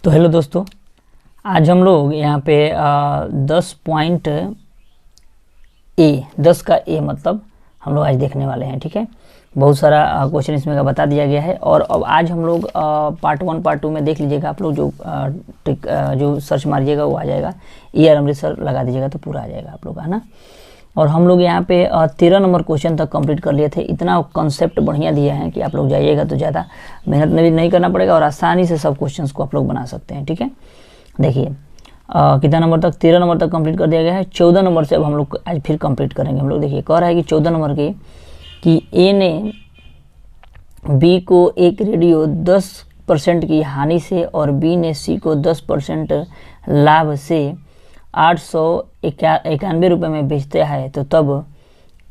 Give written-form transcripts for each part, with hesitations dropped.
तो हेलो दोस्तों, आज हम लोग यहाँ पे 10 का ए मतलब हम लोग आज देखने वाले हैं। ठीक है, बहुत सारा क्वेश्चन इसमें का बता दिया गया है। और अब आज हम लोग पार्ट 1 पार्ट 2 में देख लीजिएगा। आप लोग जो सर्च मारिएगा वो आ जाएगा, ER अमृतसर लगा दीजिएगा तो पूरा आ जाएगा आप लोग का, है ना। और हम लोग यहाँ पे 13 नंबर क्वेश्चन तक कंप्लीट कर लिए थे। इतना कॉन्सेप्ट बढ़िया दिया है कि आप लोग जाइएगा तो ज़्यादा मेहनत नहीं करना पड़ेगा और आसानी से सब क्वेश्चंस को आप लोग बना सकते हैं। ठीक है, देखिए कितना नंबर तक, 13 नंबर तक कंप्लीट कर दिया गया है। 14 नंबर से अब हम लोग आज फिर कंप्लीट करेंगे। हम लोग देखिए कह रहा है कि 14 नंबर की कि ए ने बी को एक रेडियो 10% की हानि से और बी ने सी को 10% लाभ से 891 रुपये में बेचता है, तो तब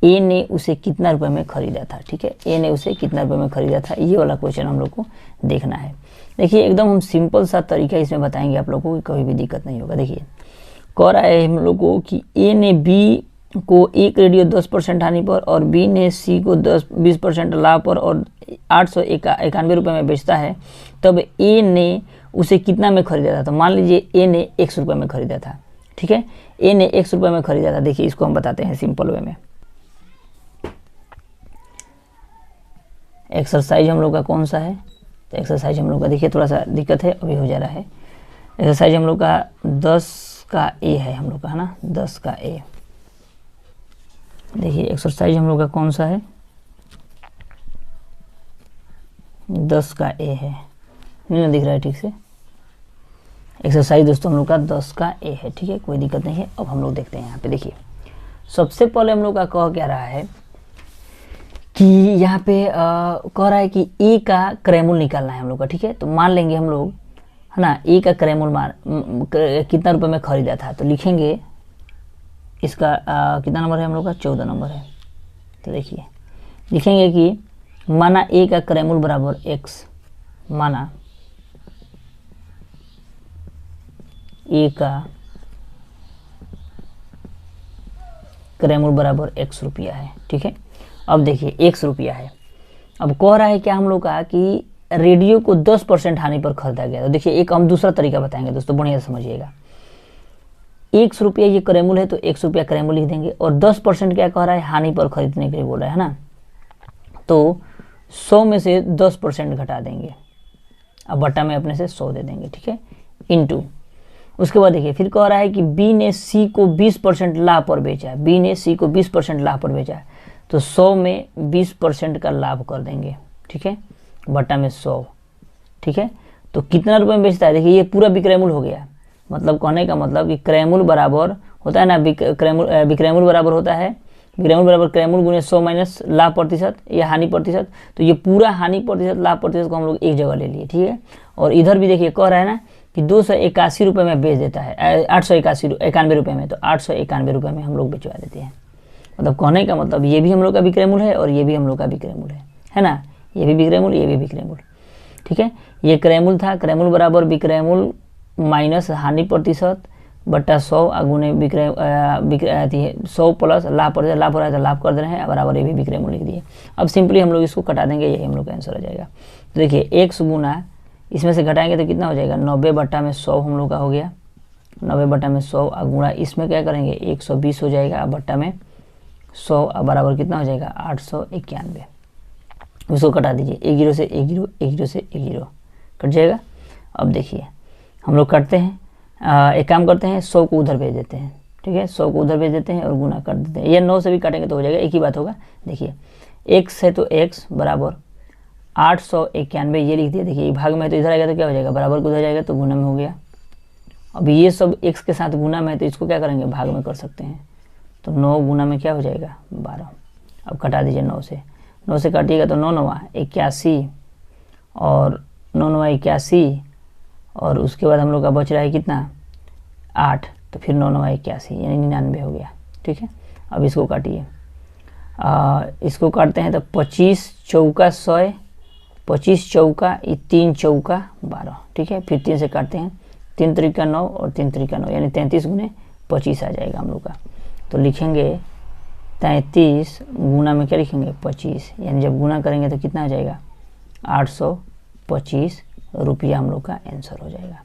ए ने उसे कितना रुपए में खरीदा था। ठीक है, ए ने उसे कितना रुपए में खरीदा था, ये वाला क्वेश्चन हम लोग को देखना है। देखिए एकदम हम सिंपल सा तरीका इसमें बताएंगे आप लोगों को, कोई भी दिक्कत नहीं होगा। देखिए कह रहा है हम लोग को कि ए ने बी को एक रेडियो 10% हानि पर और बी ने सी को 20% लाभ पर और 891 रुपये में बेचता है, तब ए ने उसे कितना में खरीदा था। तो मान लीजिए ए ने 100 रुपये में खरीदा था। ठीक है, ए ने 100 रुपये में खरीदा था। देखिए इसको हम बताते हैं सिंपल वे में। एक्सरसाइज हम लोग का कौन सा है, तो एक्सरसाइज हम लोग का देखिए थोड़ा सा दिक्कत है, अभी हो जा रहा है। एक्सरसाइज हम लोग का 10 का ए है हम लोग का, है ना, 10 का ए। देखिए एक्सरसाइज हम लोग का कौन सा है, 10 का ए है। नहीं ना दिख रहा है ठीक से। एक्सरसाइज दोस्तों हम लोग का 10 का ए है। ठीक है, कोई दिक्कत नहीं है। अब हम लोग देखते हैं यहाँ पे। देखिए सबसे पहले हम लोग का कह क्या रहा है कि यहाँ पे कह रहा है कि ए का क्रयमूल्य निकालना है हम लोग का। ठीक है, तो मान लेंगे हम लोग, है ना, ए का क्रयमूल्य कितना रुपए में खरीदा था, तो लिखेंगे इसका कितना नंबर है हम लोग का, 14 नंबर है। तो देखिए लिखेंगे कि माना ए का क्रयमूल्य बराबर x, माना ए का क्रयमूल्य बराबर x रुपया है। ठीक है, अब देखिए 100 रुपया है। अब कह रहा है क्या हम लोग का कि रेडियो को 10% हानि पर खरीदा गया। तो देखिए एक हम दूसरा तरीका बताएंगे दोस्तों, बढ़िया से समझिएगा। 100 रुपया ये क्रयमूल्य है तो 100 रुपया क्रयमूल्य लिख देंगे और 10% क्या कह रहा है, हानि पर खरीदने के लिए बोल रहा है ना। तो 100 में से 10% घटा देंगे, अब बट्टा में अपने से 100 दे देंगे। ठीक है, इनटू उसके बाद देखिए फिर कह रहा है कि बी ने सी को 20% लाभ पर बेचा है। बी ने सी को 20% लाभ पर बेचा है, तो 100 में 20% का लाभ कर देंगे। ठीक है, बट्टा में 100। ठीक है, तो कितना रुपए में बेचता है, देखिए ये पूरा विक्रयमूल्य हो गया। मतलब कहने का मतलब कि क्रयमूल्य बराबर होता है ना, विक्रयमूल्य बराबर होता है, विक्रयमूल्य बराबर क्रयमूल्य गुणे 100 माइनस लाभ प्रतिशत या हानि प्रतिशत। तो ये पूरा हानि प्रतिशत लाभ प्रतिशत को हम लोग एक जगह ले लिए। ठीक है, और इधर भी देखिए कह रहा है ना कि 281 रुपये में बेच देता है, 891 रुपये में, तो 891 रुपये में हम लोग बेचवा देते हैं। मतलब कहने का मतलब ये भी हम लोग का विक्रयमूल्य है और ये भी हम लोग का विक्रयमूल्य है ना, ये भी विक्रयमूल्य, ये भी विक्रयमूल्य। ठीक है, ये क्रयमूल्य था, क्रयमूल्य बराबर विक्रयमूल्य माइनस हानि प्रतिशत बट्टा 100 गुणे 100 प्लस लाभ प्रतिशत, लाभ हो रहा है तो लाभ कर दे रहे हैं, बराबर ये भी विक्रयमूल्य लिख दिए। अब सिंपली हम लोग इसको कटा देंगे, यही हम लोग का आंसर हो जाएगा। तो देखिए 100 गुना इसमें से घटाएंगे तो कितना हो जाएगा, 90 बट्टा में 100 हम लोग का हो गया। 90 बट्टा में 100 गुणा इसमें क्या करेंगे 120 हो जाएगा, बट्टा में 100 बराबर कितना हो जाएगा 891। उसको कटा दीजिए, 1 0 से 1 0, 1 0 से 1 0 कट जाएगा। अब देखिए हम लोग करते हैं, एक काम करते हैं, 100 को उधर भेज देते हैं। ठीक है, 100 को उधर भेज देते हैं और गुना कर देते हैं। ये 9 से भी काटेंगे तो हो जाएगा, एक ही बात होगा। देखिए x है तो x बराबर 891 ये लिख दिया। देखिए भाग में है तो इधर आएगा तो क्या हो जाएगा, बराबर को उधर जाएगा तो गुना में हो गया। अब ये सब x के साथ गुना में है तो इसको क्या करेंगे, भाग में कर सकते हैं। तो 9 गुना में क्या हो जाएगा 12। अब कटा दीजिए 9 से काटिएगा तो 9 9 81 और 9 9 81 और उसके बाद हम लोग का बच रहा है कितना 8, तो फिर 9 9 81 यानी 99 हो गया। ठीक है, अब इसको काटिए, इसको काटते हैं तो 25 चौका 100, 25 चौका 3 चौका 12। ठीक है, फिर 3 से काटते हैं, 3 त्रिका 9 और 3 त्रिका 9 यानी 33 गुने 25 आ जाएगा हम लोग का। तो लिखेंगे 33 गुना में क्या लिखेंगे 25, यानी जब गुना करेंगे तो कितना आ जाएगा 825 रुपया हम लोग का आंसर हो जाएगा।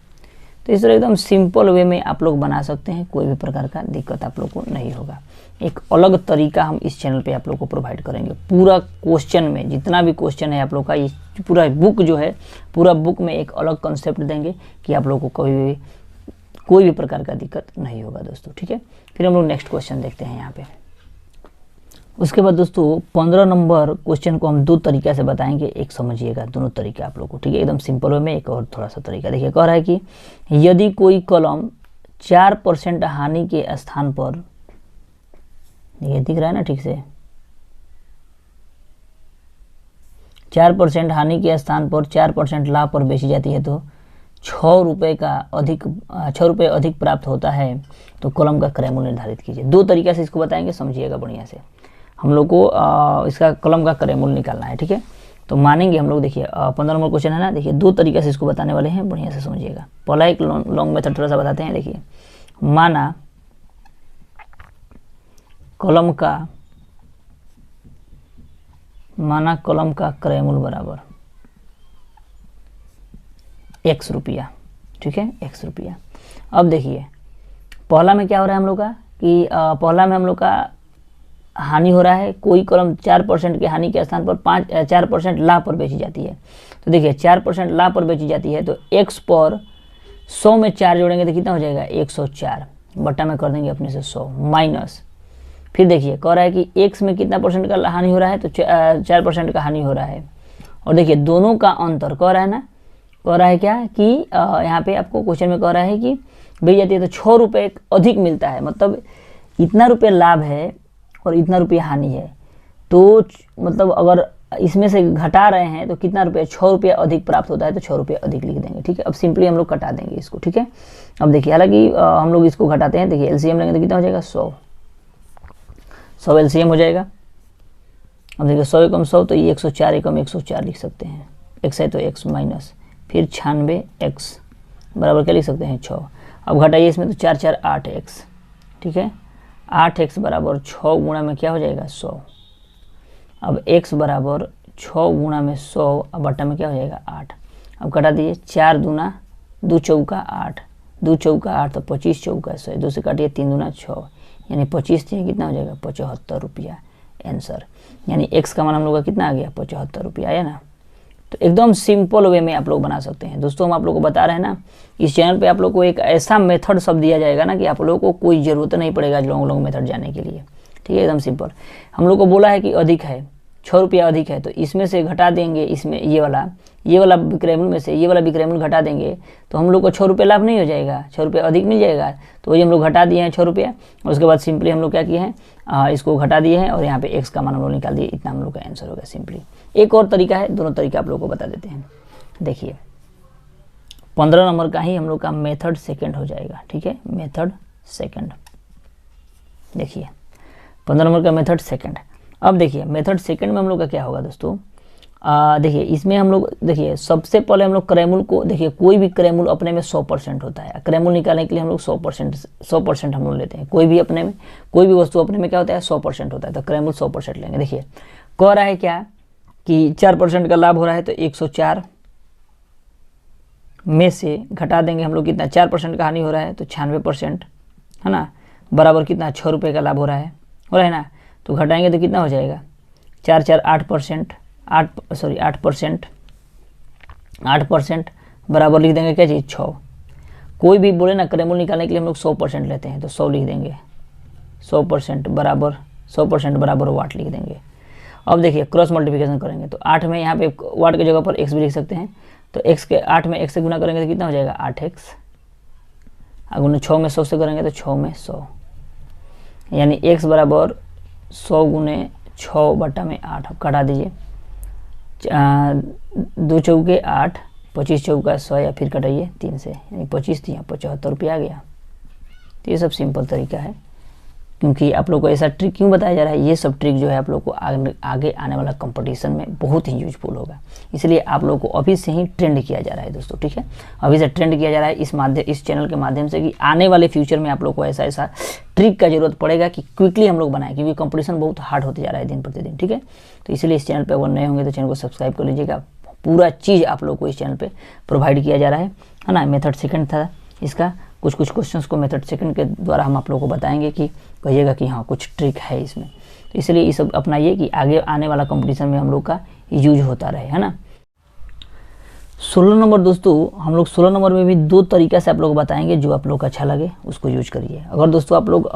तो इस तरह एकदम सिंपल वे में आप लोग बना सकते हैं, कोई भी प्रकार का दिक्कत आप लोग को नहीं होगा। एक अलग तरीका हम इस चैनल पे आप लोग को प्रोवाइड करेंगे। पूरा क्वेश्चन में जितना भी क्वेश्चन है आप लोग का, ये पूरा बुक जो है, पूरा बुक में एक अलग कंसेप्ट देंगे कि आप लोग को कभी भी कोई भी प्रकार का दिक्कत नहीं होगा दोस्तों, ठीक है। फिर हम लोग नेक्स्ट क्वेश्चन देखते हैं यहाँ पे। उसके बाद दोस्तों 15 नंबर क्वेश्चन को हम दो तरीका से बताएंगे, एक समझिएगा दोनों तरीका आप लोग को, ठीक है, एकदम सिंपल वे में। एक और थोड़ा सा तरीका देखिए, कह रहा है कि यदि कोई कलम 4% हानि के स्थान पर, ये दिख रहा है ना ठीक से, 4% हानि के स्थान पर 4% लाभ पर बेची जाती है तो 6 रुपये अधिक प्राप्त होता है, तो कलम का क्रय मूल्य निर्धारित कीजिए। दो तरीका से इसको बताएंगे, समझिएगा बढ़िया से। हम लोग को इसका कलम का क्रय मूल्य निकालना है, ठीक है। तो मानेंगे हम लोग, देखिए 15 नंबर क्वेश्चन है ना, देखिए दो तरीका से इसको बताने वाले हैं, बढ़िया से समझिएगा। पहला एक लॉन्ग मेथड थोड़ा सा बताते हैं। देखिए, माना कलम का क्रय मूल्य बराबर x रुपया, ठीक है, x रुपया। अब देखिए पहला में क्या हो रहा है हम लोग का कि पहला में हम लोग का हानि हो रहा है, कोई कलम 4% के हानि के स्थान पर 4% लाभ पर बेची जाती है। तो देखिए 4% लाभ पर बेची जाती है तो x पर 100 में 4 जोड़ेंगे तो कितना हो जाएगा 104, बट्टा में कर देंगे अपने से 100 माइनस। फिर देखिए कह रहा है कि x में कितना परसेंट का हानि हो रहा है, तो 4% का हानि हो रहा है। और देखिए दोनों का अंतर कह रहा है ना, कह रहा है क्या कि यहाँ पे आपको क्वेश्चन में कह रहा है कि बेच जाती है तो 6 रुपये अधिक मिलता है, मतलब इतना रुपये लाभ है और इतना रुपया हानि है, तो मतलब अगर इसमें से घटा रहे हैं तो कितना रुपया, 6 रुपया अधिक प्राप्त होता है, तो 6 रुपया अधिक लिख देंगे, ठीक है। अब सिंपली हम लोग कटा देंगे इसको, ठीक है। अब देखिए हालांकि हम लोग इसको घटाते हैं, देखिए एलसीएम लेंगे तो कितना हो जाएगा 100 एलसीएम हो जाएगा। अब देखिए 100 एकम 100, तो ये 104 एकम 104 लिख सकते हैं, x है तो x माइनस फिर 96x बराबर क्या लिख सकते हैं 6। अब घटाइए इसमें तो 4 4 8x, ठीक है, 8x बराबर 6 गुणा में क्या हो जाएगा 100। अब x बराबर 6 गुणा में 100, अब बट्टा में क्या हो जाएगा 8। अब कटा दीजिए, 4 दूना 2 चौका 8, 2 चौका 8 तो 25 चौका 100, 2 से काटिए 3 दूना 6, यानी 25 से कितना हो जाएगा 75 रुपया आंसर। यानी x का मान हम लोग का कितना आ गया 75 रुपया आया ना। तो एकदम सिंपल वे में आप लोग बना सकते हैं दोस्तों। हम आप लोग को बता रहे हैं ना, इस चैनल पे आप लोग को एक ऐसा मेथड सब दिया जाएगा ना कि आप लोगों को कोई ज़रूरत नहीं पड़ेगा लॉन्ग मेथड जाने के लिए, ठीक है, एकदम सिंपल। हम लोग को बोला है कि अधिक है, 6 रुपया अधिक है, तो इसमें से घटा देंगे, इसमें ये वाला विक्रय मूल्य में से ये वाला विक्रय मूल्य घटा देंगे तो हम लोग को 6 रुपये लाभ नहीं हो जाएगा, 6 रुपये अधिक मिल जाएगा। तो वही हम लोग घटा दिए हैं 6 रुपया, और उसके बाद सिंपली हम लोग क्या किए हैं, इसको घटा दिए हैं और यहाँ पे x का मान हम लोग निकाल दिए, इतना हम लोग का आंसर होगा सिंपली। एक और तरीका है, दोनों तरीका आप लोग को बता देते हैं। देखिए 15 नंबर का ही हम लोग का मेथड सेकंड हो जाएगा, ठीक है, मेथड सेकंड। देखिए 15 नंबर का मेथड सेकंड। अब देखिए मेथड सेकंड में हम लोग का क्या होगा दोस्तों, देखिए इसमें हम लोग, देखिए सबसे पहले हम लोग क्रय मूल्य को, देखिए कोई भी क्रय मूल्य अपने में 100% होता है। क्रय मूल्य निकालने के लिए हम लोग 100% हम लोग लेते हैं। कोई भी अपने में, कोई भी वस्तु अपने में क्या होता है 100% होता है, तो क्रय मूल्य 100% लेंगे। देखिए कह रहा है क्या कि 4% का लाभ हो रहा है, तो 104 में से घटा देंगे हम लोग कितना, 4% का हानि हो रहा है तो 96%, है ना, बराबर कितना 6 रुपये का लाभ हो रहा है ना, तो घटाएंगे तो कितना हो जाएगा 4 4 8%, 8% बराबर लिख देंगे क्या चीज़ 6। कोई भी बोले ना क्रय मूल्य निकालने के लिए हम लोग 100% लेते हैं, तो 100 लिख देंगे, 100% बराबर वाट लिख देंगे। अब देखिए क्रॉस मल्टीप्लिकेशन करेंगे तो 8 में यहाँ पे वाट की जगह पर x भी लिख सकते हैं, तो x के 8 में x से गुना करेंगे तो कितना हो जाएगा 8x, अगर 6 में 100 से करेंगे तो 6 में 100, यानी x बराबर 100 गुने 6 बट्टा में 8। अब कटा दीजिए, 2 चौके 8, 25 चौका 100, या फिर कटाइए 3 से, यानी 25 दिया 75 रुपया आ गया। तो ये सब सिंपल तरीका है, क्योंकि आप लोग को ऐसा ट्रिक क्यों बताया जा रहा है, ये सब ट्रिक जो है आप लोग को आगे आने वाला कंपटीशन में बहुत ही यूजफुल होगा, इसलिए आप लोग को अभी से ही ट्रेंड किया जा रहा है दोस्तों, ठीक है, अभी से ट्रेंड किया जा रहा है इस चैनल के माध्यम से, कि आने वाले फ्यूचर में आप लोग को ऐसा ट्रिक का जरूरत पड़ेगा कि क्विकली हम लोग बनाएं, क्योंकि कंपटीशन बहुत हार्ड होते जा रहा है दिन प्रतिदिन, ठीक है। तो इसलिए इस चैनल पर अगर नए होंगे तो चैनल को सब्सक्राइब कर लीजिएगा। पूरा चीज़ आप लोग को इस चैनल पर प्रोवाइड किया जा रहा है ना। मेथड सेकंड था, इसका कुछ कुछ क्वेश्चंस को मेथड सेकंड के द्वारा हम आप लोगों को बताएंगे कि कहिएगा कि हाँ कुछ ट्रिक है इसमें। तो इसलिए ये सब अपनाइए कि आगे आने वाला कंपटीशन में हम लोग का यूज होता रहे, है ना। 16 नंबर दोस्तों, हम लोग 16 नंबर में भी 2 तरीका से आप लोग बताएंगे, जो आप लोग को अच्छा लगे उसको यूज करिए। अगर दोस्तों आप लोग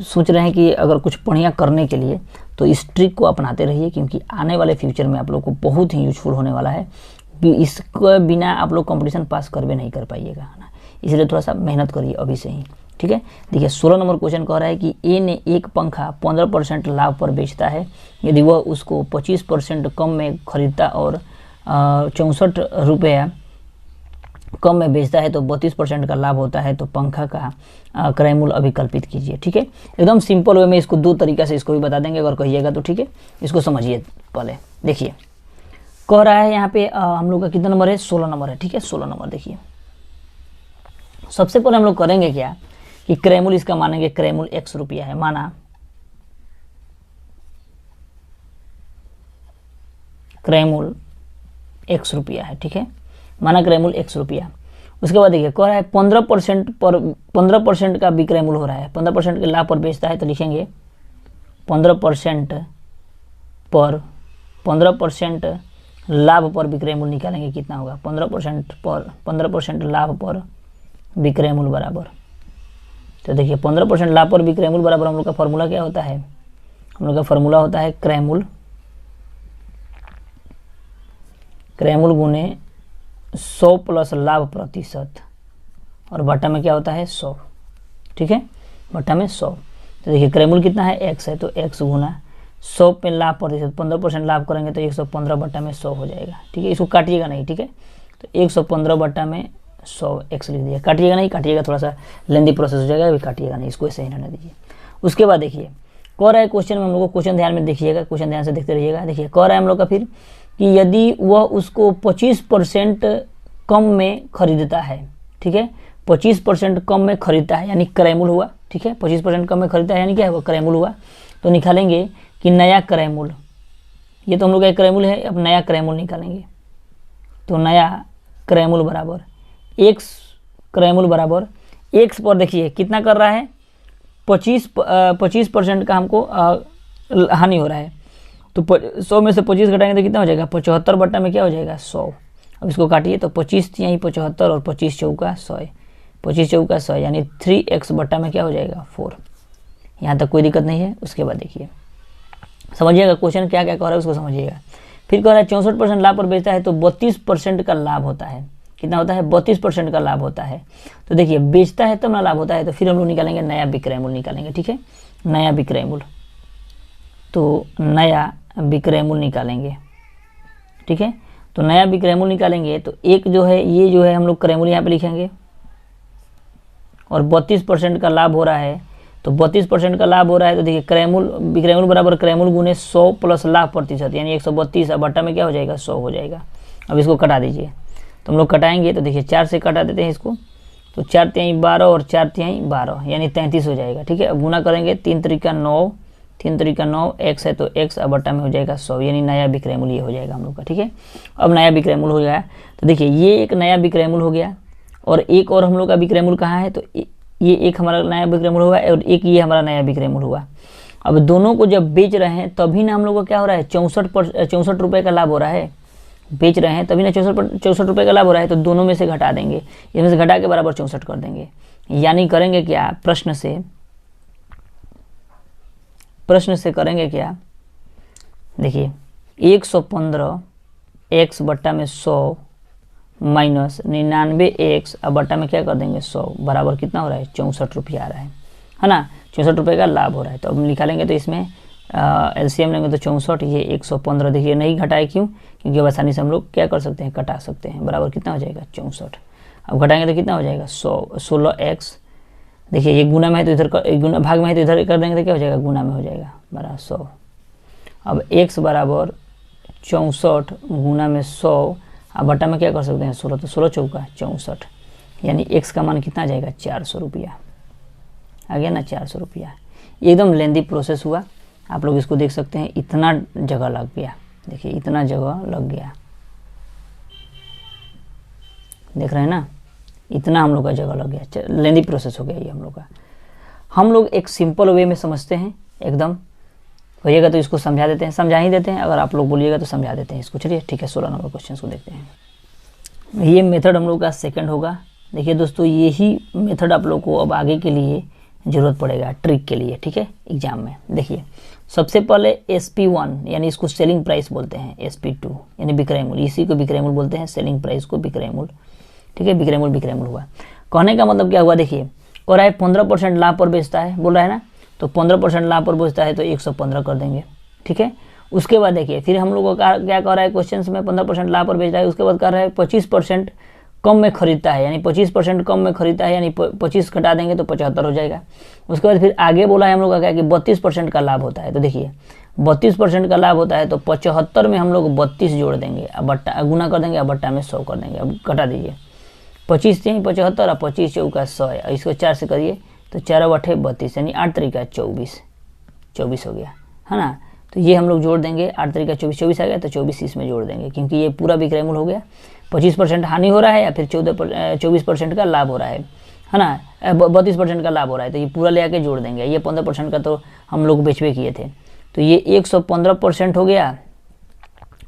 सोच रहे हैं कि अगर कुछ बढ़िया करने के लिए तो इस ट्रिक को अपनाते रहिए, क्योंकि आने वाले फ्यूचर में आप लोग को बहुत ही यूजफुल होने वाला है। इसके बिना आप लोग कंपटीशन पास कर भी नहीं कर पाइएगा, है ना। इसलिए थोड़ा सा मेहनत करिए अभी से ही, ठीक है। देखिए 16 नंबर क्वेश्चन कह रहा है कि ए ने एक पंखा 15% लाभ पर बेचता है। यदि वह उसको 25% कम में खरीदता और 64 रुपया कम में बेचता है तो 32% का लाभ होता है, तो पंखा का क्रय मूल्य अभिकल्पित कीजिए, ठीक है। एकदम सिंपल वे में इसको 2 तरीका से इसको भी बता देंगे, अगर कहिएगा तो, ठीक है। इसको समझिए पहले। देखिए कह रहा है यहाँ पे हम लोग का कितना नंबर है, 16 नंबर है, ठीक है। 16 नंबर देखिए, सबसे पहले हम लोग करेंगे क्या कि क्रय मूल्य इसका मानेंगे, क्रय मूल्य x रुपया है, माना क्रय मूल्य x रुपया है, ठीक है। माना क्रय मूल्य x रुपया। उसके बाद देखिए कह रहा है 15% का विक्रय मूल्य हो रहा है, 15% के लाभ पर बेचता है, तो लिखेंगे 15% पर 15% लाभ पर विक्रय मूल्य निकालेंगे, कितना होगा 15% लाभ पर विक्रय मूल्य बराबर। तो देखिए 15% लाभ पर विक्रय मूल्य बराबर हम लोग का फॉर्मूला क्या होता है, हम लोग का फॉर्मूला होता है क्रय मूल्य गुने 100 प्लस लाभ प्रतिशत, और बट्टा में क्या होता है 100, ठीक है, बट्टा में 100। तो देखिए क्रय मूल्य कितना है x है, तो x गुना 100 पे लाभ प्रतिशत, 15% लाभ करेंगे तो 115 बट्टा में 100 हो जाएगा, ठीक है। इसको काटिएगा नहीं, ठीक है। तो 115 बट्टा में 100 x लिख दिया, काटिएगा नहीं, काटिएगा थोड़ा सा लेंदी प्रोसेस हो जाएगा, अभी काटिएगा नहीं, इसको ऐसे ही रहने दीजिए। उसके बाद देखिए कह रहा है क्वेश्चन में, हम लोग को क्वेश्चन ध्यान में देखिएगा, क्वेश्चन ध्यान से देखते रहिएगा। देखिए कह रहा है हम लोग का फिर कि यदि वह उसको 25% कम में खरीदता है, ठीक है, 25% कम में खरीदता है यानी क्रय मूल्य हुआ, ठीक है। 25% कम में खरीदता है यानी क्या है, वो क्रय मूल्य हुआ। तो निकालेंगे कि नया क्रय मूल्य, ये तो हम लोग का क्रय मूल्य है, अब नया क्रय मूल्य निकालेंगे। तो नया क्रय मूल्य बराबर x, क्रय मूल्य बराबर x पर देखिए कितना कर रहा है, 25% का हमको हानि हो रहा है, तो 100 में से 25 घटाएंगे तो कितना हो जाएगा 75 बट्टा में क्या हो जाएगा 100। अब इसको काटिए तो 25 यहीं 75 और 25 चौका 100, 25 चौका 100 यानी 3x बट्टा में क्या हो जाएगा 4। यहाँ तक कोई दिक्कत नहीं है। उसके बाद देखिए समझिएगा क्वेश्चन क्या क्या कह रहा है उसको समझिएगा। फिर कह रहा है 64% लाभ पर बेचता है तो 32% का लाभ होता है, कितना होता है 32% का लाभ होता है। तो देखिए बेचता है तब ना लाभ होता है, तो फिर हम लोग निकालेंगे नया विक्रय मूल्य निकालेंगे, ठीक है। नया विक्रय मूल्य, तो नया विक्रय मूल्य निकालेंगे, ठीक है। तो नया विक्रय मूल्य निकालेंगे तो एक जो है ये जो है हम लोग क्रय मूल्य यहाँ पे लिखेंगे, और 32% का लाभ हो रहा है, तो 32% का लाभ हो रहा है, तो देखिए क्रय मूल्य विक्रय मूल्य बराबर क्रय मूल्य गुने 100 प्लस लाभ प्रतिशत यानी 132, अब बट्टा में क्या हो जाएगा 100 हो जाएगा। अब इसको कटा दीजिए, तो हम लोग कटाएंगे तो देखिए 4 से कटा देते हैं इसको, तो 4 तिहाई 12 और 4 तिहाई 12 यानी 33 हो जाएगा, ठीक है। अब गुना करेंगे 3 तरीका 9, 3 तरीका 9 x है तो x अब बट्टा में हो जाएगा 100 यानी नया विक्रय मूल्य हो जाएगा हम लोग का, ठीक है। अब नया विक्रय मूल्य हो गया, तो देखिए ये एक नया विक्रय मूल्य हो गया, और एक और हम लोग का विक्रय मूल्य कहाँ है, तो ये एक हमारा नया विक्रय मूल्य हुआ और एक ये हमारा नया विक्रय मूल्य हुआ। अब दोनों को जब बेच रहे हैं तभी ना हम लोग को क्या हो रहा है 64 रुपये का लाभ हो रहा है, बेच रहे हैं तभी ना 64 रुपये का लाभ हो रहा है, तो दोनों में से घटा देंगे, इसमें से घटा के बराबर 64 कर देंगे, यानी करेंगे क्या प्रश्न से करेंगे क्या, देखिए 115 x बट्टा में 100 माइनस 99x अब बट्टा में क्या कर देंगे 100 बराबर कितना हो रहा है 64 रुपया आ रहा है ना, 64 रुपये का लाभ हो रहा है। तो अब निकालेंगे तो इसमें एलसीएम लेंगे तो 64, ये 115 देखिए नहीं घटाए क्यों, क्योंकि अब आसानी से हम लोग क्या कर सकते हैं कटा सकते हैं, बराबर कितना हो जाएगा 64। अब घटाएंगे तो कितना हो जाएगा 16x, देखिए ये गुना में है तो इधर गुना भाग में है तो इधर कर देंगे तो क्या हो जाएगा गुना में हो जाएगा बराबर 100। अब x बराबर 64 गुना में 100, अब बट्टा में क्या कर सकते हैं 16, तो 16 चौका 64 यानी x का मान कितना आ जाएगा 400 रुपया आ गया ना, 400 रुपया। एकदम लेंदी प्रोसेस हुआ, आप लोग इसको देख सकते हैं, इतना जगह लग गया, देखिए इतना जगह लग गया, देख रहे हैं ना, इतना हम लोग का जगह लग गया, लेंदी प्रोसेस हो गया ये हम लोग का। हम लोग एक सिंपल वे में समझते हैं, एकदम कहिएगा तो इसको समझा देते हैं, समझा ही देते हैं, अगर आप लोग बोलिएगा तो समझा देते हैं इसको। चलिए ठीक है, 16 नंबर क्वेश्चन को देखते हैं। ये मेथड हम लोग का सेकंड होगा। देखिए दोस्तों, यही मेथड आप लोग को अब आगे के लिए ज़रूरत पड़ेगा ट्रिक के लिए, ठीक है, एग्जाम में। देखिए सबसे पहले SP1 यानी इसको सेलिंग प्राइस बोलते हैं, SP2 यानी विक्रय मूल्य, इसी को विक्रय मूल्य बोलते हैं, सेलिंग प्राइस को विक्रय मूल्य, ठीक है। विक्रय मूल्य हुआ, कहने का मतलब क्या हुआ, देखिए कह रहा है 15% लाभ पर बेचता है, बोल रहा है ना, तो 15% लाभ पर बेचता है तो 115 कर देंगे, ठीक है। उसके बाद देखिए फिर हम लोग को क्या कह रहा है क्वेश्चन में, 15% लाभ पर बेच रहा है, उसके बाद कह रहा है 25% कम में खरीदता है, यानी 25% कम में खरीदता है, यानी 25 घटा देंगे तो 75 हो जाएगा। उसके बाद फिर आगे बोला है हम लोग का क्या कि 32% का लाभ होता है, तो देखिए 32% का लाभ होता है तो 75 में हम लोग 32 जोड़ देंगे, अब बट्टा गुना कर देंगे, अब बट्टा में 100 कर देंगे। अब घटा दीजिए, 25 से 75 और 25 चौका 100, इसको 4 से करिए तो 4 8 32, यानी 8 तरीका 24 हो गया, है ना। तो ये हम लोग जोड़ देंगे, 8 तरीका 24 आ गया, तो 24 इसमें जोड़ देंगे, क्योंकि ये पूरा विक्रय मूल्य हो गया। 25% हानि हो रहा है या फिर 24% का लाभ हो रहा है ना, 32% का लाभ हो रहा है, तो ये पूरा ले आके जोड़ देंगे। ये 15% का तो हम लोग बेचबे किए थे, तो ये 115% हो गया,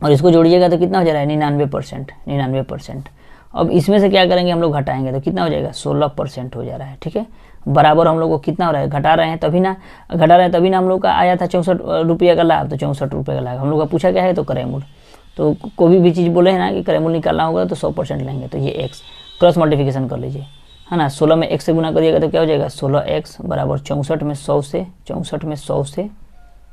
और इसको जोड़िएगा तो कितना हो जा रहा है, 99%। अब इसमें से क्या करेंगे, हम लोग घटाएंगे तो कितना हो जाएगा, 16% हो जा रहा है, ठीक है। बराबर हम लोग को कितना हो रहा है, घटा रहे हैं तभी ना हम लोग का आया था 64 रुपये का लाभ, तो 64 रुपये का लाभ हम लोग का पूछा क्या है, तो क्रय मूल्य। तो कोई भी चीज़ बोले है ना कि क्रय मूल्य निकालना होगा तो 100% लेंगे, तो ये x क्रॉस मल्टीप्लिकेशन कर लीजिए, है ना। 16 में x से गुना करिएगा तो क्या हो जाएगा, 16x बराबर 64 में 100 से,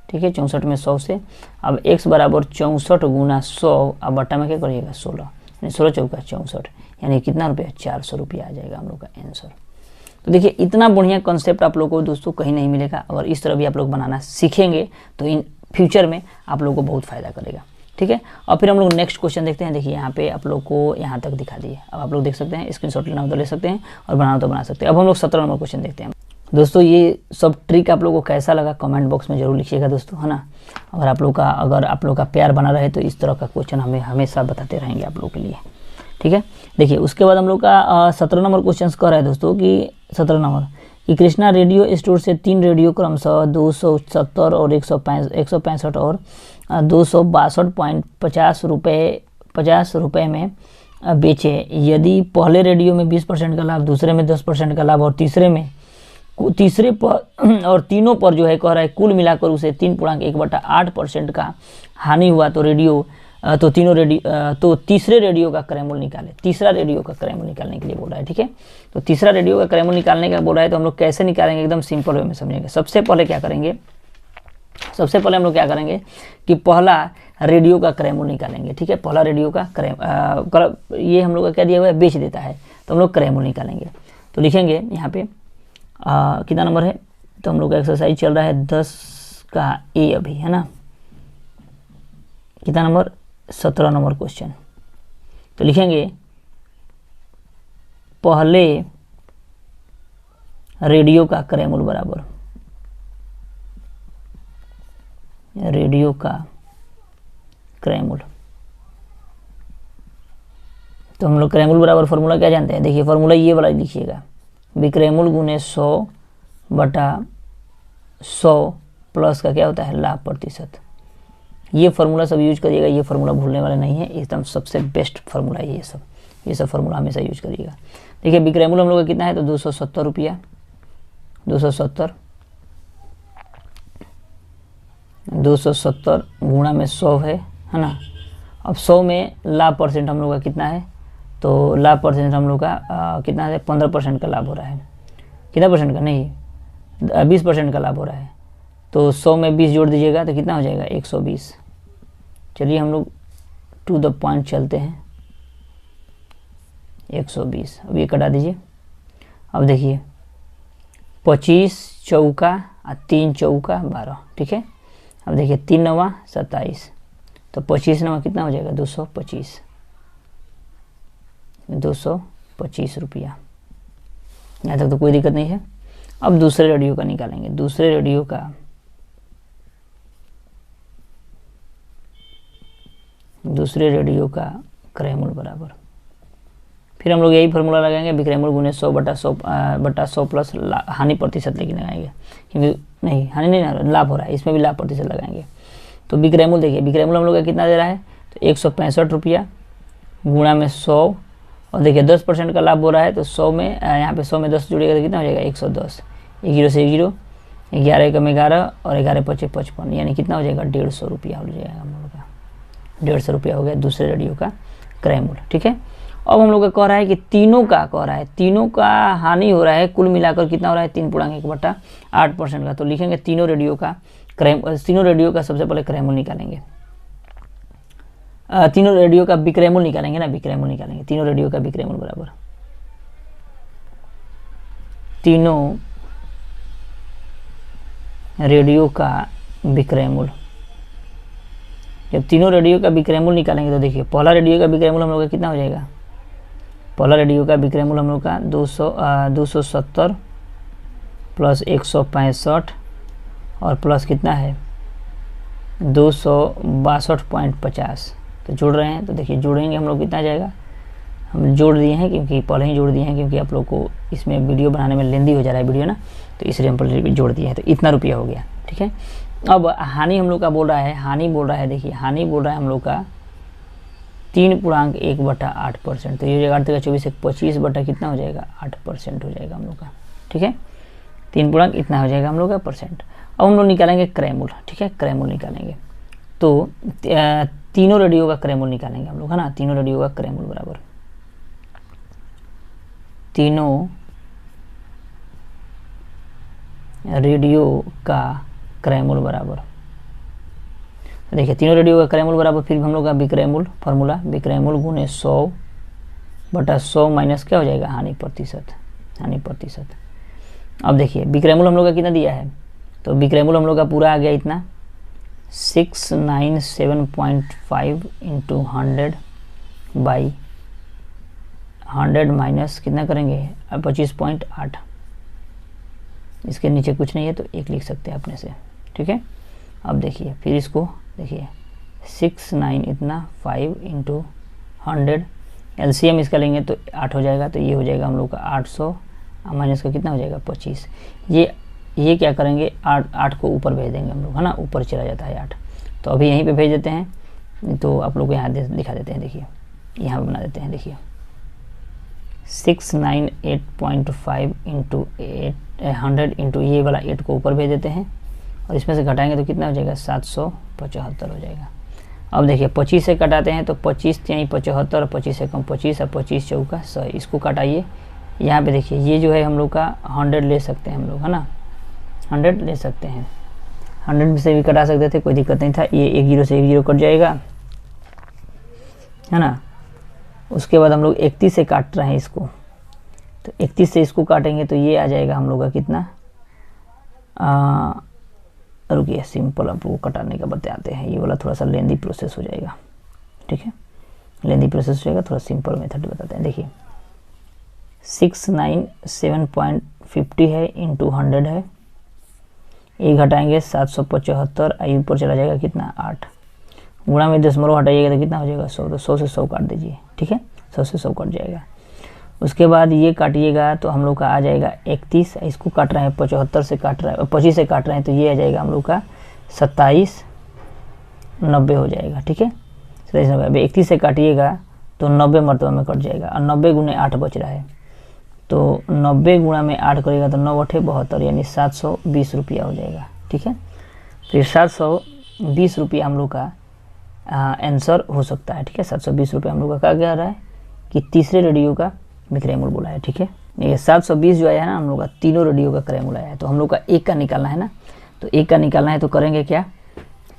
ठीक है, 64 में 100 से। अब x बराबर 64 गुना 100, अब बट्टा में क्या करिएगा 16, यानी 16 चौका 64, यानी कितना रुपया, 400 रुपया आ जाएगा हम लोग का आंसर। तो देखिए इतना बढ़िया कॉन्सेप्ट आप लोगों को दोस्तों कहीं नहीं मिलेगा, अगर इस तरह भी आप लोग बनाना सीखेंगे तो इन फ्यूचर में आप लोगों को बहुत फ़ायदा करेगा, ठीक है। और फिर हम लोग नेक्स्ट क्वेश्चन देखते हैं। देखिए यहाँ पे आप लोग को यहाँ तक दिखा दिए, अब आप लोग देख सकते हैं, स्क्रीनशॉट लेना हो तो ले सकते हैं और बनाना तो बना सकते हैं। अब हम लोग 17 नंबर क्वेश्चन देखते हैं। दोस्तों ये सब ट्रिक आप लोगों को कैसा लगा कमेंट बॉक्स में जरूर लिखिएगा दोस्तों, है ना। अगर आप लोग का प्यार बना रहे तो इस तरह का क्वेश्चन हमें हमेशा बताते रहेंगे आप लोग के लिए, ठीक है। देखिए उसके बाद हम लोग का 17 नंबर क्वेश्चन कह रहा है दोस्तों कि 17 नंबर कि कृष्णा रेडियो स्टोर से 3 रेडियो क्रमशः 270 और 165 और 262.50 रुपये में बेचे। यदि पहले रेडियो में 20% का लाभ, दूसरे में 10% का लाभ और तीसरे पर और तीनों पर जो है कह रहा है कुल मिलाकर उसे 3.1/8% का हानि हुआ, तो तीसरे रेडियो का क्रय मूल्य निकाले। तीसरा रेडियो का क्रय मूल्य निकालने के लिए बोल रहा है, ठीक है। तो तीसरा रेडियो का क्रय मूल्य निकालने का बोल रहा है, तो हम लोग कैसे निकालेंगे, एकदम सिंपल वे में समझेंगे। सबसे पहले हम लोग क्या करेंगे कि पहला रेडियो का क्रय मूल्य निकालेंगे, ठीक है। पहला रेडियो का ये हम लोग का क्या दिया हुआ है, बेच देता है, तो हम लोग क्रय मूल्य निकालेंगे। तो लिखेंगे यहाँ पे कितना नंबर है, तो हम लोग का एक्सरसाइज चल रहा है 10 का ए अभी, है ना। कितना नंबर, 17 नंबर क्वेश्चन। तो लिखेंगे पहले रेडियो का क्रय मूल्य बराबर रेडियो का क्रय मूल्य। तो हम लोग क्रय मूल्य बराबर फॉर्मूला क्या जानते हैं, देखिए फॉर्मूला ये वाला लिखिएगा, विक्रय मूल्य गुने 100/100 प्लस का क्या होता है, लाभ प्रतिशत। ये फार्मूला सब यूज करिएगा, ये फार्मूला भूलने वाला नहीं है, एकदम सबसे बेस्ट फार्मूला है ये सब फार्मूला हमेशा यूज करिएगा। देखिए विक्रय मूल्य हम लोग का कितना है, तो 270 रुपया, 270 गुणा में 100 है ना। अब 100 में लाभ परसेंट हम लोग का कितना है, तो लाभ परसेंट हम लोग का कितना है, 15% का लाभ हो रहा है। कितना परसेंट का, नहीं 20% का लाभ हो रहा है, तो 100 में 20 जोड़ दीजिएगा तो कितना हो जाएगा, 120। चलिए हम लोग टू द पॉइंट चलते हैं, 120। अब ये कटा दीजिए। अब देखिए 25 चौका 3 चौका 12, ठीक है। अब देखिए 3 9 27, तो 25 9 कितना हो जाएगा, 225 रुपया। यहाँ तक तो कोई दिक्कत नहीं है। अब दूसरे रेडियो का निकालेंगे, दूसरे रेडियो का क्रय मूल्य बराबर फिर हम लोग यही फार्मूला लगाएंगे, विक्रयमूल्य गुने 100 बटा 100 प्लस हानि प्रतिशत लेकिन लगाएंगे, क्योंकि नहीं हानि नहीं ना लाभ हो रहा है, इसमें भी लाभ प्रतिशत लगाएंगे। तो विक्रयमूल्य देखिए, विक्रयमूल्य हम लोग का कितना दे रहा है, तो 165 रुपया गुणा में 100, और देखिए 10% का लाभ हो रहा है, तो 100 में यहाँ पे 100 में 10 जुड़ेगा तो कितना हो जाएगा 110, 1 0 से 1 0, 11 एकम 11 और 11 पचे 55, यानी कितना हो जाएगा 150 रुपया हो जाएगा हम लोग का, 150 रुपया हो गया दूसरे रेडियो का क्रय मूल्य। ठीक है, अब हम लोग का कह रहा है कि तीनों का कह रहा है, तीनों का हानि हो रहा है, कुल मिलाकर कितना हो रहा है 3.1/8% का। तो लिखेंगे तीनों रेडियो का सबसे पहले क्रय मूल्य निकालेंगे, तीनों रेडियो का विक्रय मूल्य निकालेंगे ना, विक्रय मूल्य निकालेंगे, तीनों रेडियो का विक्रय मूल्य बराबर तीनों रेडियो का विक्रय मूल्य। जब तीनों रेडियो का विक्रय मूल्य निकालेंगे तो देखिए पहला रेडियो का विक्रय मूल्य हम लोग का कितना हो जाएगा, पहला रेडियो का विक्रय मूल्य हम लोग का 270 प्लस 165 और प्लस कितना है 262.50, तो जोड़ रहे हैं, तो देखिए जोड़ेंगे हम लोग कितना आ जाएगा, हम जोड़ दिए हैं क्योंकि पहले ही जोड़ दिए हैं, क्योंकि आप लोग को इसमें वीडियो बनाने में लेंदी हो जा रहा है वीडियो ना, तो इसलिए हम पहले जोड़ दिए हैं, तो इतना रुपया हो गया। ठीक है, अब हानि हम लोग का बोल रहा है, हानि बोल रहा है, देखिए हानि बोल रहा है हम लोग का 3.1/8%, तो ये हो जाएगा 8 का 24 एक 25 बटा कितना हो जाएगा 8% हो जाएगा हम लोग का। ठीक है, 3 इतना हो जाएगा हम लोग का परसेंट। अब हम लोग निकालेंगे क्रय मूल्य। ठीक है, क्रय मूल्य निकालेंगे, तो तीनों रेडियो का क्रय मूल्य निकालेंगे हम लोग, है ना, तीनों रेडियो का क्रय मूल्य बराबर तीनों रेडियो का क्रय मूल्य बराबर, देखिए तीनों रेडियो का क्रय मूल्य बराबर, फिर हम लोग का विक्रय मूल्य फार्मूला, विक्रय मूल्य गुने 100 बटा 100 माइनस क्या हो जाएगा हानि प्रतिशत। अब देखिए विक्रय मूल्य हम लोग का कितना दिया है, तो विक्रय मूल्य हम लोग का पूरा आ गया इतना 697.5 इंटू 100 बाई 100 माइनस कितना करेंगे 25.8, इसके नीचे कुछ नहीं है तो 1 लिख सकते हैं अपने से। ठीक है, अब देखिए फिर इसको देखिए 69 इतना 5 इंटू 100, एलसीएम इसका लेंगे तो 8 हो जाएगा, तो ये हो जाएगा हम लोग का 800 माइनस का कितना हो जाएगा 25। ये क्या करेंगे 8 को ऊपर भेज देंगे हम लोग, है ना, ऊपर चला जाता है 8, तो अभी यहीं पे भेज देते हैं, तो आप लोग को यहाँ दिखा देते हैं, देखिए यहाँ बना देते हैं, देखिए 698.5 इंटू 100 इंटू ये वाला 8 को ऊपर भेज देते हैं, और इसमें से घटाएंगे तो कितना हो जाएगा 775 हो जाएगा। अब देखिए 25 से कटाते हैं तो 25 यानी 75, 25 से कम 25 और 25 चौका 100, इसको कटाइए, यहाँ पे देखिए ये जो है हम लोग का 100 ले सकते हैं हम लोग, है ना, 100 ले सकते हैं, 100 से भी कटा सकते थे, कोई दिक्कत नहीं था, ये 1 0 से 1 0 कट जाएगा, है ना। उसके बाद हम लोग 31 से काट रहे हैं इसको, तो 31 से इसको काटेंगे तो ये आ जाएगा हम लोग का कितना, रुकिए सिंपल आप लोग को कटाने का बताते हैं, ये वाला थोड़ा सा लेंदी प्रोसेस हो जाएगा। ठीक है, लेंदी प्रोसेस हो जाएगा, थोड़ा सिंपल मेथड बताते हैं। देखिए 697.50 है इंटू 100 है, ये घटाएंगे 775, आई ऊपर चला जाएगा कितना 8, गुणा में दशमलव हटाइएगा तो कितना हो जाएगा 100, तो 100 से 100 काट दीजिए। ठीक है, 100 से 100 कट जाएगा। उसके बाद ये काटिएगा तो हम लोग का आ जाएगा 31, इसको काट रहे हैं 75 से काट रहे हैं, 25 से काट रहे हैं, तो ये आ जाएगा हम लोग का 2790 हो जाएगा। ठीक है, 2790, 31 से काटिएगा तो 90 मरतबा में कट जाएगा, और 90 गुने 8 बच रहा है, तो 90 गुणा में 8 करेगा तो 9 8 72, यानी 720 रुपया हो जाएगा। ठीक है, फिर 720 रुपया हम लोग का आंसर हो सकता है। ठीक है, 720 रुपये हम लोग का क्या कह रहा है कि तीसरे रेडियो का विक्रय मूल्य बोला है। ठीक है, ये 720 जो आया है ना हम लोग का तीनों रेडियो का क्रय मूल्य आया है, तो हम लोग का एक का निकालना है ना, तो एक का निकालना है तो करेंगे क्या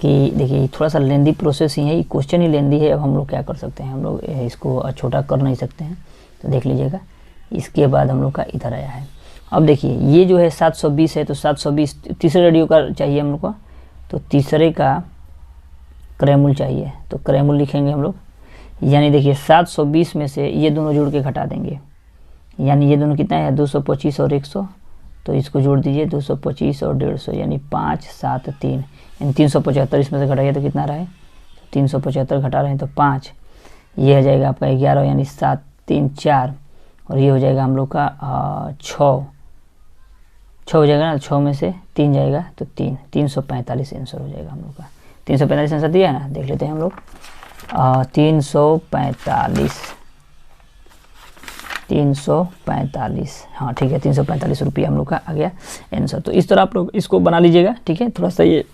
कि देखिए थोड़ा सा लेंदी प्रोसेस ही है, ये क्वेश्चन ही लेंदी है। अब हम लोग क्या कर सकते हैं, हम लोग इसको छोटा कर नहीं सकते हैं, तो देख लीजिएगा। इसके बाद हम लोग का इधर आया है, अब देखिए ये जो है 720 है, तो 720 तीसरे रेडियो का चाहिए हम लोग को, तो तीसरे का क्रय मूल्य चाहिए, तो क्रय मूल्य लिखेंगे हम लोग, यानी देखिए 720 में से ये दोनों जोड़ के घटा देंगे, यानी ये दोनों कितना है 225 और 100, तो इसको जोड़ दीजिए 225 और 150, यानी 5 7 3, यानी 375 इसमें से घटाइए तो कितना रहा है, 375 घटा रहे हैं तो 5, ये आ जाएगा आपका 11, यानी 7 3 4 और ये हो जाएगा हम लोग का 6 हो जाएगा ना, 6 में से 3 जाएगा तो 345 आंसर हो जाएगा हम लोग का। 345 आंसर दिया है ना, देख लेते हैं हम लोग। 345, हाँ ठीक है, 345 रुपये हम लोग का आ गया आंसर। तो इस तरह आप लोग इसको बना लीजिएगा, ठीक है। थोड़ा सा ये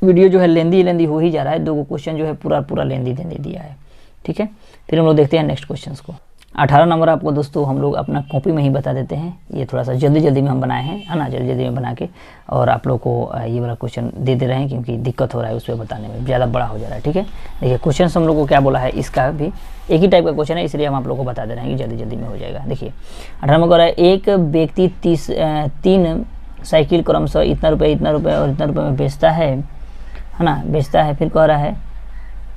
वीडियो जो है लेंदी हो ही जा रहा है, 2 क्वेश्चन जो है पूरा लेंदी दिया है, ठीक है। फिर हम लोग देखते हैं नेक्स्ट क्वेश्चन को। 18 नंबर आपको दोस्तों हम लोग अपना कॉपी में ही बता देते हैं। ये थोड़ा सा जल्दी में हम बनाए हैं, है ना, जल्दी में बना के और आप लोग को ये वाला क्वेश्चन दे रहे हैं क्योंकि दिक्कत हो रहा है उस पर बताने में, ज़्यादा बड़ा हो जा रहा है, ठीक है। देखिए क्वेश्चन हम लोग को क्या बोला है, इसका भी एक ही टाइप का क्वेश्चन है, इसलिए हम आप लोग को बता दे रहे हैं कि जल्दी में हो जाएगा। देखिए 18 नंबर है, एक व्यक्ति 3 साइकिल क्रमशः इतना रुपये और इतना रुपये में बेचता है ना, बेचता है। फिर कह रहा है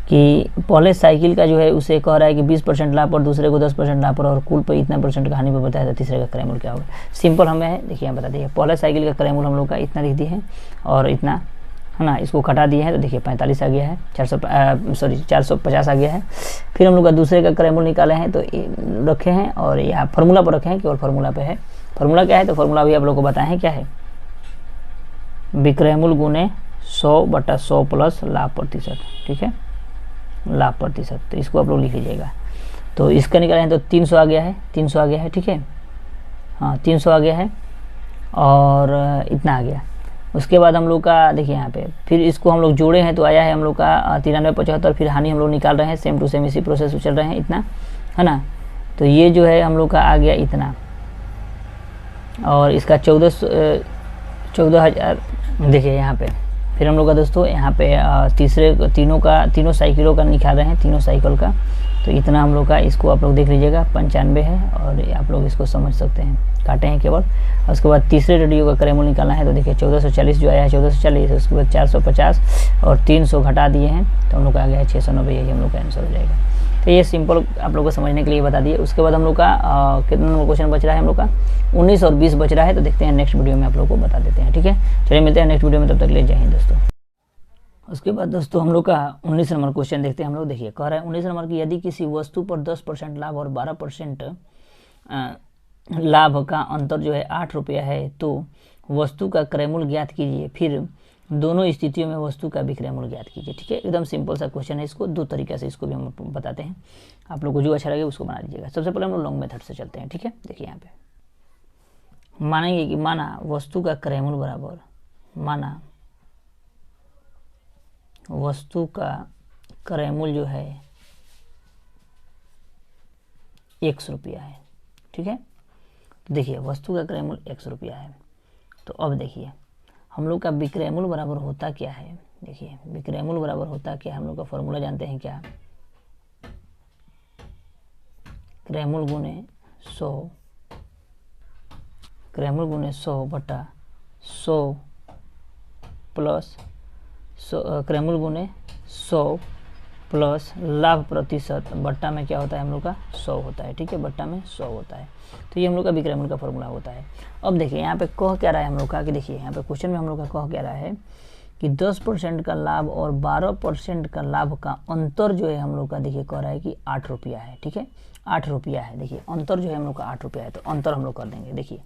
कि पहले साइकिल का जो है उसे कह रहा है कि 20% लाभ पर, दूसरे को 10% लाभ पर और कुल पर इतना % का हानि पर बताया, तो तीसरे का क्रय मूल्य क्या होगा। सिंपल हमें है, देखिए यहाँ बता दिए, पहले साइकिल का क्रय मूल्य हम लोग का इतना लिख दिए हैं और इतना, है ना, इसको घटा दिए हैं तो देखिए 45 आ गया है, 450 आ गया है। फिर हम लोग का दूसरे का क्रय मूल्य निकाले हैं तो रखे हैं और यहाँ फार्मूला पर रखे हैं, केवल फार्मूला पे है। फार्मूला क्या है, तो फार्मूला भी आप लोग को बताएं हैं क्या है, विक्रय मूल्य गुने 100/100 प्लस लाभ प्रतिशत, ठीक है, लाभ प्रतिशत। तो इसको आप लोग लिख लीजिएगा। तो इसका निकाले हैं तो 300 आ गया है, 300 आ गया है, ठीक है, हाँ 300 आ गया है और इतना आ गया। उसके बाद हम लोग का देखिए यहाँ पे फिर इसको हम लोग जोड़े हैं तो आया है हम लोग का 9375। फिर हानि हम लोग निकाल रहे हैं, सेम टू सेम इसी प्रोसेस में चल रहे हैं, इतना, है ना। तो ये जो है हम लोग का आ गया इतना और इसका 14,000 देखिए यहाँ पे। फिर हम लोग का दोस्तों यहाँ पे तीनों साइकिलों का निकाल रहे हैं, तीनों साइकिल का, तो इतना हम लोग का, इसको आप लोग देख लीजिएगा 95 है और आप लोग इसको समझ सकते हैं, काटे हैं केवल। उसके बाद तीसरे रेडियो का क्रय मूल्य निकालना है तो देखिए 1440 जो आया है, 1440, उसके बाद 450 और 300 घटा दिए हैं तो हम लोग का आ गया है 690, यही हम लोग का आंसर हो जाएगा। तो ये सिंपल आप लोग को समझने के लिए बता दिए। उसके बाद हम लोग का कितना नंबर क्वेश्चन बच रहा है, हम लोग का 19 और 20 बच रहा है, तो देखते हैं नेक्स्ट वीडियो में आप लोग को बता देते हैं, ठीक है। चलिए मिलते हैं नेक्स्ट वीडियो में, तब तक ले जय हिंद दोस्तों। उसके बाद दोस्तों हम लोग का 19 नंबर क्वेश्चन देखते हैं हम लोग। देखिए कह रहा है 19 नंबर की, यदि किसी वस्तु पर 10% लाभ और 12% लाभ का अंतर जो है 8 रुपया है तो वस्तु का क्रय मूल्य ज्ञात कीजिए। फिर दोनों स्थितियों में वस्तु का विक्रय मूल्य ज्ञात कीजिए, ठीक है। एकदम सिंपल सा क्वेश्चन है, इसको 2 तरीके से इसको भी हम बताते हैं, आप लोग को जो अच्छा लगे उसको बना लीजिएगा। सबसे पहले हम लोग लॉन्ग मेथड से चलते हैं, ठीक है। देखिए यहाँ पे मानेंगे कि माना वस्तु का क्रय मूल्य बराबर, माना वस्तु का क्रय मूल्य जो है 100 रुपया है, ठीक है। तो देखिए वस्तु का क्रय मूल्य 100 रुपया है, तो अब देखिए हम लोग का विक्रय मूल्य बराबर होता क्या है। देखिए विक्रय मूल्य बराबर होता क्या है, हम लोग का फॉर्मूला जानते हैं क्या, क्रय मूल्य गुने 100, क्रय मूल्य गुने 100/100 प्लस क्रय मूल्य गुने 100 प्लस लाभ प्रतिशत बट्टा में क्या होता है हम लोग का 100 होता है, ठीक है, बट्टा में 100 होता है। तो ये हम लोग का विक्रय मूल्य का फॉर्मूला होता है। अब देखिए यहाँ पे कह क्या रहा है हम लोग का, कि देखिए यहाँ पे क्वेश्चन में हम लोग का कह क्या रहा है कि 10% का लाभ और 12% का लाभ का अंतर जो है हम लोग का, देखिए कह रहा है कि 8 रुपया है, ठीक है, 8 रुपया है। देखिए अंतर जो है हम लोग का 8 रुपया है, तो अंतर हम लोग कर देंगे। देखिए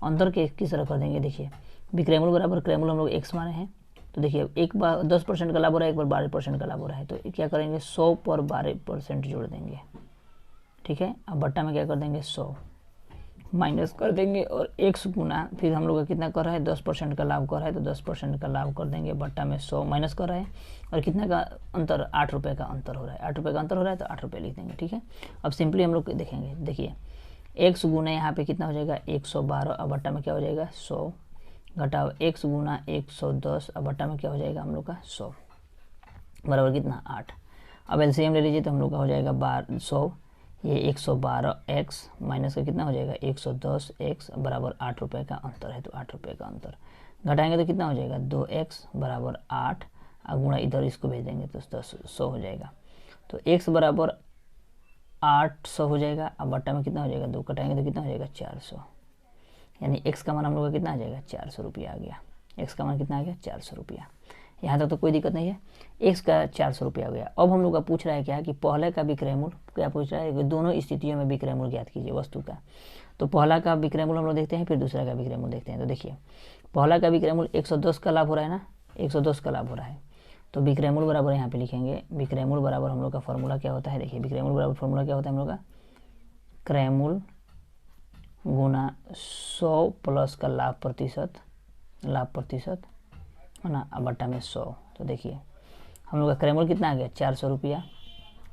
अंतर के किस तरह कर देंगे, देखिए विक्रय मूल्य बराबर क्रय मूल्य हम लोग x माने हैं, तो देखिए एक बार 10% का लाभ हो रहा है, एक बार 12% का लाभ हो रहा है, तो क्या करेंगे 100 पर 12% जोड़ देंगे, ठीक है। अब बट्टा में क्या कर देंगे 100 माइनस कर देंगे और x गुना, फिर हम लोग का कितना कर रहा है 10% का लाभ कर रहा है, तो 10% का लाभ कर देंगे, बट्टा में 100 माइनस कर रहा है और कितना का अंतर 8 रुपये का अंतर हो रहा है, 8 रुपये का अंतर हो रहा है तो 8 रुपये लिख देंगे, ठीक है। अब सिंपली हम लोग देखेंगे, देखिए x गुना यहाँ पे कितना हो जाएगा 112 और बट्टा में क्या हो जाएगा 100 घटाओ x गुना 110 और बट्टा में क्या हो जाएगा हम लोग का 100 बराबर कितना 8। अब एलसीएम ले लीजिए तो हम लोग का हो जाएगा 100, ये 112x माइनस का कितना हो जाएगा 110x बराबर 8 रुपये का अंतर है, तो 8 रुपये का अंतर घटाएंगे तो कितना हो जाएगा 2x बराबर 8 और गुणा इधर इसको भेज देंगे तो 100 हो जाएगा, तो x बराबर 800 हो जाएगा। अब बट्टा में कितना हो जाएगा 2 कटाएंगे तो कितना हो जाएगा 400, यानी x का मान हम लोग का कितना आ जाएगा 400 रुपया आ गया, x का मान कितना आ गया 400 रुपया। यहाँ तक तो कोई दिक्कत नहीं है। एक्स का 400 रुपया हो गया। अब हम लोग का पूछ रहा है क्या कि पहले का विक्रय मूल्य क्या पूछ रहा है कि दोनों स्थितियों में विक्रय मूल्य ज्ञात कीजिए वस्तु का। तो पहला का विक्रय मूल्य हम लोग देखते हैं, फिर दूसरा का विक्रय मूल्य देखते हैं। तो देखिए पहला का विक्रय मूल्य 110 का लाभ हो रहा है ना, 110 का लाभ हो रहा है। तो विक्रय मूल्य बराबर यहाँ पे लिखेंगे, विक्रय मूल्य बराबर हम लोग का फॉर्मूला क्या होता है, देखिए विक्रय मूल्य बराबर फॉर्मूला क्या होता है हम लोग का, क्रय मूल्य गुना 100 प्लस का लाभ प्रतिशत है ना, बट्टा में 100। तो देखिए हम लोग का क्रय मूल्य कितना आ गया 400 रुपया,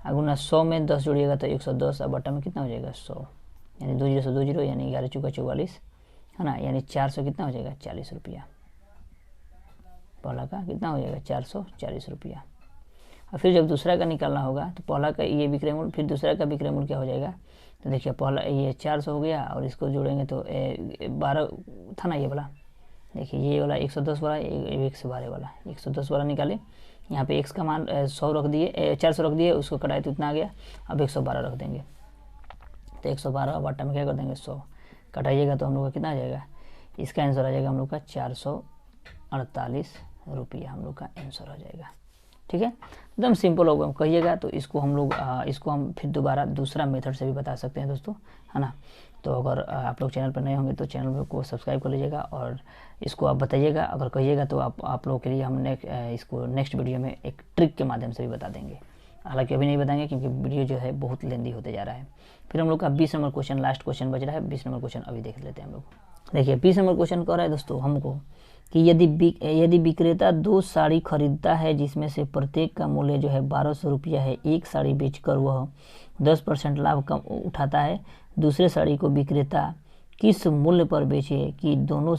गुना 100 में 10 जोड़िएगा तो 110, अब बट्टा में कितना हो जाएगा 100, यानी 2 जीरो से 2 जीरो यानी 11 चौका 44 है ना, यानी 400 कितना हो जाएगा 40 रुपया। पहला का कितना हो जाएगा 440 रुपया। और फिर जब दूसरा का निकालना होगा तो पहला का ये विक्रय मूल्य, फिर दूसरा का विक्रय मूल्य क्या हो जाएगा। तो देखिए पहला ये 400 हो गया और इसको जोड़ेंगे तो 12 था ना ये वाला, देखिए ये वाला 110 वाला, 112 वाला, 110 वाला निकाले, यहाँ पे x का मान 100 रख दिए, 400 रख दिए, उसको कटाए तो इतना आ गया। अब 112 रख देंगे तो 112 बट्टा में क्या कर देंगे 100, कटाइएगा तो हम लोग का कितना आ जाएगा, इसका आंसर आ जाएगा हम लोग का 448 रुपया हम लोग का आंसर हो जाएगा। ठीक है, एकदम सिंपल होगा, कहिएगा तो इसको हम लोग इसको हम फिर दोबारा दूसरा मेथड से भी बता सकते हैं दोस्तों, है ना। तो अगर आप लोग चैनल पर नए होंगे तो चैनल को सब्सक्राइब कर लीजिएगा और इसको आप बताइएगा, अगर कहिएगा तो आप लोगों के लिए हम इसको नेक्स्ट वीडियो में एक ट्रिक के माध्यम से भी बता देंगे। हालांकि अभी नहीं बताएंगे क्योंकि वीडियो जो है बहुत लेंदी होते जा रहा है। फिर हम लोग का 20 नंबर क्वेश्चन, लास्ट क्वेश्चन बच रहा है, 20 नंबर क्वेश्चन अभी देख लेते हैं हम लोग। देखिए 20 नंबर क्वेश्चन कह रहा है दोस्तों हमको कि यदि विक्रेता 2 साड़ी खरीदता है जिसमें से प्रत्येक का मूल्य जो है 1200 रुपया है, एक साड़ी बेचकर वह 10% लाभ कम उठाता है, दूसरे साड़ी को विक्रेता किस मूल्य पर बेचे कि दोनों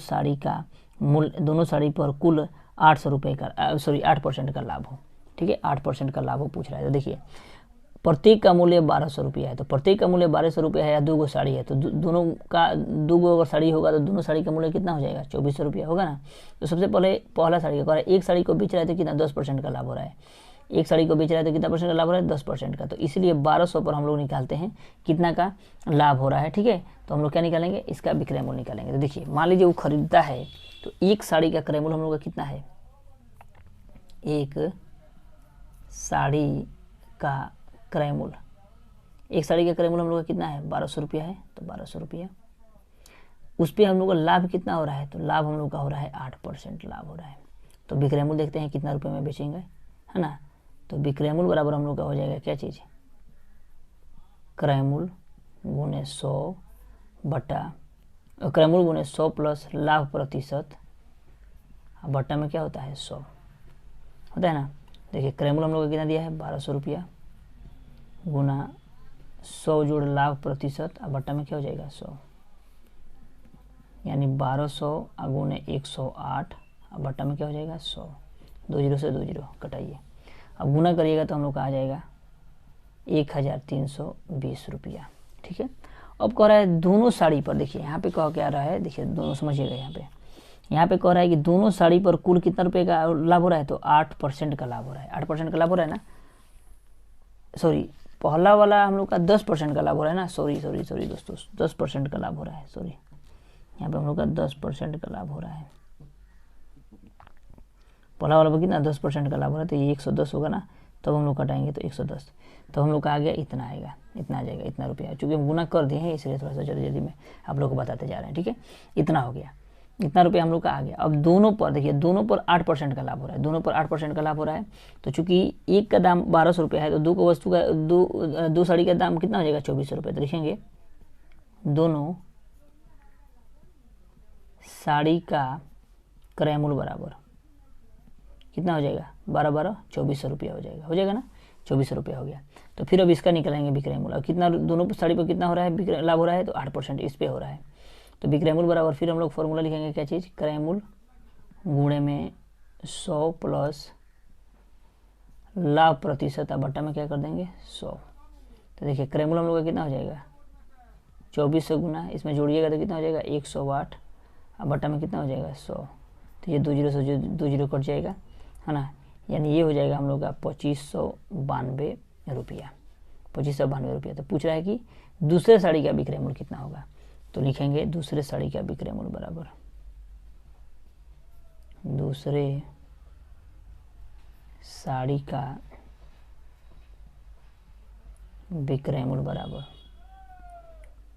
साड़ी पर कुल 800 रुपये का 8% का लाभ हो। ठीक है, 8% का लाभ हो पूछ रहा है। तो देखिए प्रत्येक का मूल्य 1200 रुपया है, तो प्रत्येक का मूल्य 1200 रुपया है या 2 साड़ी है तो दोनों का 2 अगर साड़ी होगा तो दोनों साड़ी का मूल्य कितना हो जाएगा 2400 रुपया होगा ना। तो सबसे पहले पहला साड़ी का कह रहा है, एक साड़ी को बेच रहा है तो कितना 10% का लाभ हो रहा है, एक साड़ी को बेच रहा है तो कितना % का लाभ हो रहा है 10% का, तो इसलिए 1200 पर हम लोग निकालते हैं कितना का लाभ हो रहा है। ठीक है, तो हम लोग क्या निकालेंगे, इसका विक्रय मूल्य निकालेंगे। तो देखिए मान लीजिए वो खरीदता है तो एक साड़ी का क्रय मूल्य हम लोग का कितना है, एक साड़ी का क्रय मूल्य, एक साड़ी का क्रय मूल्य हम लोग का कितना है 1200 रुपया है, तो 1200 रुपया उस पर हम लोग का लाभ कितना हो रहा है, तो लाभ हम लोग का हो रहा है 8% लाभ हो रहा है। तो विक्रय मूल्य देखते हैं कितना रुपये में बेचेंगे, है ना। तो विक्रय मूल्य बराबर हम लोग का हो जाएगा क्या चीज़, क्रय मूल्य गुने 100 बट्टा क्रय मूल्य गुने 100 प्लस लाभ प्रतिशत बट्टा में क्या होता है 100 होता है ना। देखिए क्रय मूल्य हम लोग का कितना दिया है 1200 रुपया गुना 100 जोड़ लाभ प्रतिशत, अब बट्टा में क्या हो जाएगा 100, यानी 1200 गुने 108, अब बट्टा में क्या हो जाएगा 100, 2 जीरो से 2 जीरो कटाइए, अब गुना करिएगा तो हम लोग का आ जाएगा 1320 रुपया। ठीक है, अब कह रहा है दोनों साड़ी पर, देखिए यहाँ पे कह क्या रहा है, देखिए दोनों समझिएगा, यहाँ पे कह रहा है कि दोनों साड़ी पर कुल कितना रुपये का लाभ हो रहा है, तो 8% का लाभ हो रहा है, 8% का लाभ हो रहा है ना, सॉरी पहला वाला हम लोग का 10% का लाभ हो रहा है ना, सॉरी दोस्तों 10% का लाभ हो रहा है, सॉरी यहाँ पे हम लोग का 10% का लाभ हो रहा है, पहला वाला पर कितना 10% का लाभ हो रहा है, तो ये 110 होगा ना, तब हम लोग कटाएंगे तो 110, तो हम लोग का आ गया इतना आएगा, इतना आ जाएगा, इतना रुपया, चूँकि हम गुना कर दिए हैं इसलिए थोड़ा सा जल्दी में आप लोग को बताते जा रहे हैं। ठीक है, इतना हो गया, इतना रुपया हम लोग का आ गया। अब दोनों पर देखिए, दोनों पर 8% का लाभ हो रहा है, दोनों पर 8% का लाभ हो रहा है, तो चूंकि एक का दाम 1200 रुपया है तो दो को वस्तु का दो साड़ी का दाम कितना हो जाएगा 2400 रुपये। तो लिखेंगे दोनों साड़ी का क्रय मूल्य बराबर कितना हो जाएगा 12 2400 रुपया हो जाएगा ना, 2400 रुपया हो गया। तो फिर अब इसका निकालेंगे विक्रय मूल्य, अब कितना दोनों साड़ी पर कितना हो रहा है लाभ हो रहा है, तो 8% इस पे हो रहा है, तो विक्रय मूल्य बराबर फिर हम लोग फॉर्मूला लिखेंगे क्या चीज़, क्रय मूल्य गुणे में 100 प्लस लाभ प्रतिशत, बट्टा में क्या कर देंगे 100। तो देखिए क्रय मूल्य हम लोग का कितना हो जाएगा 2400 गुना, इसमें जोड़िएगा तो कितना हो जाएगा 108, अब बट्टा में कितना हो जाएगा 100, तो ये 2 जीरो से 2 जीरो कट जाएगा, है ना, यानी ये हो जाएगा हम लोग का 2592 रुपया, 2592 रुपया। तो पूछ रहा है कि दूसरे साड़ी का विक्रय मूल्य कितना होगा, तो लिखेंगे दूसरे साड़ी का विक्रय मूल्य बराबर दूसरे साड़ी का विक्रय मूल्य बराबर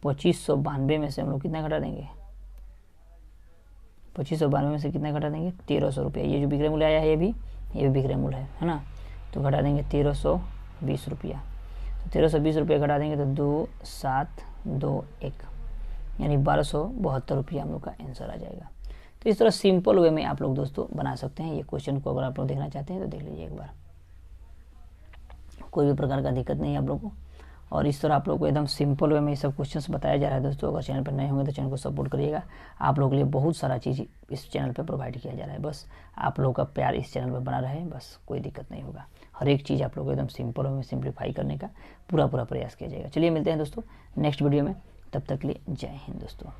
2592 में से हम लोग कितना घटा देंगे, 2592 में से कितना घटा देंगे, 1300 रुपया। ये जो विक्रय मूल्य आया है ये भी विक्रय मूल्य है ना, तो घटा देंगे 1320 रुपया। तो 1320 रुपया घटा देंगे तो 2721 यानी 1272 रुपया हम लोग का आंसर आ जाएगा। तो इस तरह सिंपल वे में आप लोग दोस्तों बना सकते हैं। ये क्वेश्चन को अगर आप लोग देखना चाहते हैं तो देख लीजिए एक बार, कोई भी प्रकार का दिक्कत नहीं है आप लोगों को। और इस तरह आप लोग को एकदम सिंपल वे में ये सब क्वेश्चंस बताया जा रहा है दोस्तों। अगर चैनल पर नए होंगे तो चैनल को सपोर्ट करिएगा। आप लोगों के लिए बहुत सारा चीज़ इस चैनल पर प्रोवाइड किया जा रहा है, बस आप लोगों का प्यार इस चैनल पर बना रहे, बस कोई दिक्कत नहीं होगा। हर एक चीज़ आप लोग को एकदम सिंपल वे में सिंप्लीफाई करने का पूरा प्रयास किया जाएगा। चलिए मिलते हैं दोस्तों नेक्स्ट वीडियो में, तब तक के लिए जय हिंद दोस्तों।